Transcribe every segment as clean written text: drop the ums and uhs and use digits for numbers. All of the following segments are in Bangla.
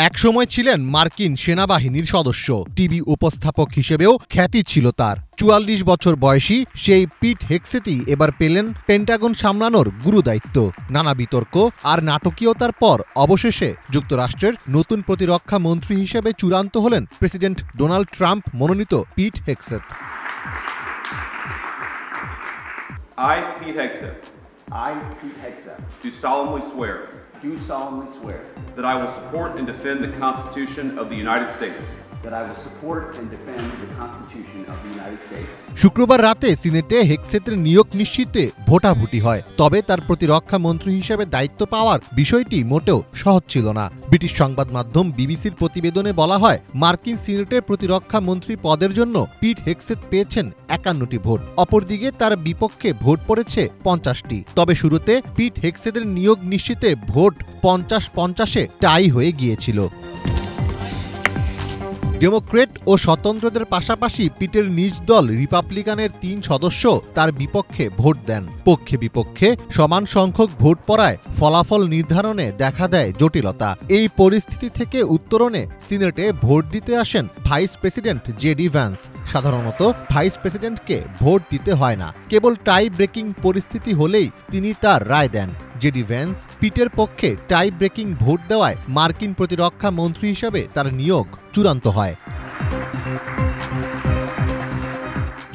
একসময় ছিলেন মার্কিন সেনাবাহিনীর সদস্য। টিভি উপস্থাপক হিসেবেও খ্যাতি ছিল তার। ৪৪ বছর বয়সী সেই পিট হেগসেথই এবার পেলেন পেন্টাগন সামলানোর গুরুদায়িত্ব। নানা বিতর্ক আর নাটকীয়তার পর অবশেষে যুক্তরাষ্ট্রের নতুন প্রতিরক্ষা মন্ত্রী হিসেবে চূড়ান্ত হলেন প্রেসিডেন্ট ডোনাল্ড ট্রাম্প মনোনীত পিট Hegseth. I, Pete Hegseth, do solemnly swear that I will support and defend the Constitution of the United States. শুক্রবার রাতে সিনেটে হেগসেথের নিয়োগ নিশ্চিতে ভোটাভুটি হয়। তবে তার প্রতিরক্ষা মন্ত্রী হিসেবে দায়িত্ব পাওয়ার বিষয়টি মোটেও সহজ ছিল না। ব্রিটিশ সংবাদ মাধ্যম বিবিসির প্রতিবেদনে বলা হয়, মার্কিন সিনেটের প্রতিরক্ষা মন্ত্রী পদের জন্য পিট হেগসেথ পেয়েছেন ৫১টি ভোট। অপরদিকে তার বিপক্ষে ভোট পড়েছে ৫০টি। তবে শুরুতে পিট হেগসেথের নিয়োগ নিশ্চিতে ভোট ৫০-৫০-এ টাই হয়ে গিয়েছিল। ডেমোক্রেট ও স্বতন্ত্রদের পাশাপাশি পিটের নিজ দল রিপাবলিকানের ৩ সদস্য তার বিপক্ষে ভোট দেন। পক্ষে বিপক্ষে সমান সংখ্যক ভোট পড়ায় ফলাফল নির্ধারণে দেখা দেয় জটিলতা। এই পরিস্থিতি থেকে উত্তরণে সিনেটে ভোট দিতে আসেন ভাইস প্রেসিডেন্ট জেডি ভ্যান্স। সাধারণত ভাইস প্রেসিডেন্টকে ভোট দিতে হয় না, কেবল টাই ব্রেকিং পরিস্থিতি হলেই তিনি তার রায় দেন। জেডি ভ্যান্স পিটের পক্ষে টাই ব্রেকিং ভোট দেওয়ায় মার্কিন প্রতিরক্ষা মন্ত্রী হিসেবে তার নিয়োগ চূড়ান্ত হয়।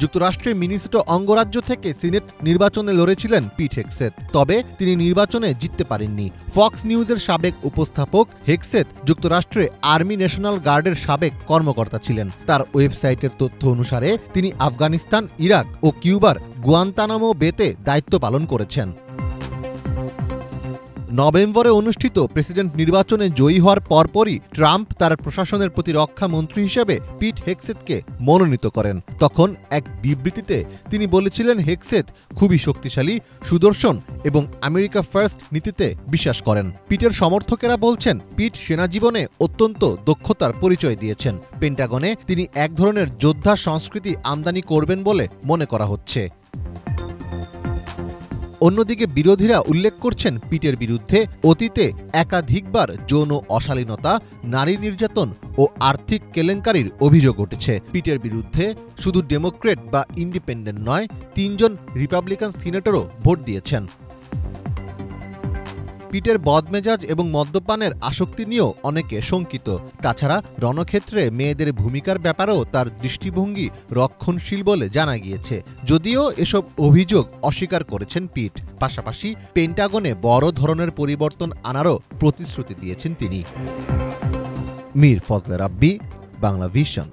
যুক্তরাষ্ট্রের মিনেসোটা অঙ্গরাজ্য থেকে সিনেট নির্বাচনে লড়েছিলেন পিট হেগসেথ, তবে তিনি নির্বাচনে জিততে পারেননি। ফক্স নিউজের সাবেক উপস্থাপক হেগসেথ যুক্তরাষ্ট্রে আর্মি ন্যাশনাল গার্ডের সাবেক কর্মকর্তা ছিলেন। তার ওয়েবসাইটের তথ্য অনুসারে তিনি আফগানিস্তান, ইরাক ও কিউবার গুয়ান্তানামো বেতে দায়িত্ব পালন করেছেন। নভেম্বরে অনুষ্ঠিত প্রেসিডেন্ট নির্বাচনে জয়ী হওয়ার পরপরই ট্রাম্প তার প্রশাসনের প্রতিরক্ষা মন্ত্রী হিসেবে পিট হেগসেথকে মনোনীত করেন। তখন এক বিবৃতিতে তিনি বলেছিলেন, হেগসেথ খুবই শক্তিশালী, সুদর্শন এবং আমেরিকা ফার্স্ট নীতিতে বিশ্বাস করেন। পিটের সমর্থকেরা বলছেন, পিট সেনাজীবনে অত্যন্ত দক্ষতার পরিচয় দিয়েছেন। পেন্টাগনে তিনি এক ধরনের যোদ্ধা সংস্কৃতি আমদানি করবেন বলে মনে করা হচ্ছে। অন্যদিকে বিরোধীরা উল্লেখ করছেন, পিটের বিরুদ্ধে অতীতে একাধিকবার যৌন অশালীনতা, নারী নির্যাতন ও আর্থিক কেলেঙ্কারির অভিযোগ উঠেছে। পিটের বিরুদ্ধে শুধু ডেমোক্রেট বা ইন্ডিপেন্ডেন্ট নয়, ৩ জন রিপাবলিকান সিনেটরও ভোট দিয়েছেন। পিটের বদমেজাজ এবং মদ্যপানের আসক্তি নিয়েও অনেকে শঙ্কিত। তাছাড়া রণক্ষেত্রে মেয়েদের ভূমিকার ব্যাপারেও তার দৃষ্টিভঙ্গি রক্ষণশীল বলে জানা গিয়েছে, যদিও এসব অভিযোগ অস্বীকার করেছেন পিট। পাশাপাশি পেন্টাগনে বড় ধরনের পরিবর্তন আনারও প্রতিশ্রুতি দিয়েছেন তিনি। মীর ফজলে রাব্বি, বাংলা ভিশন।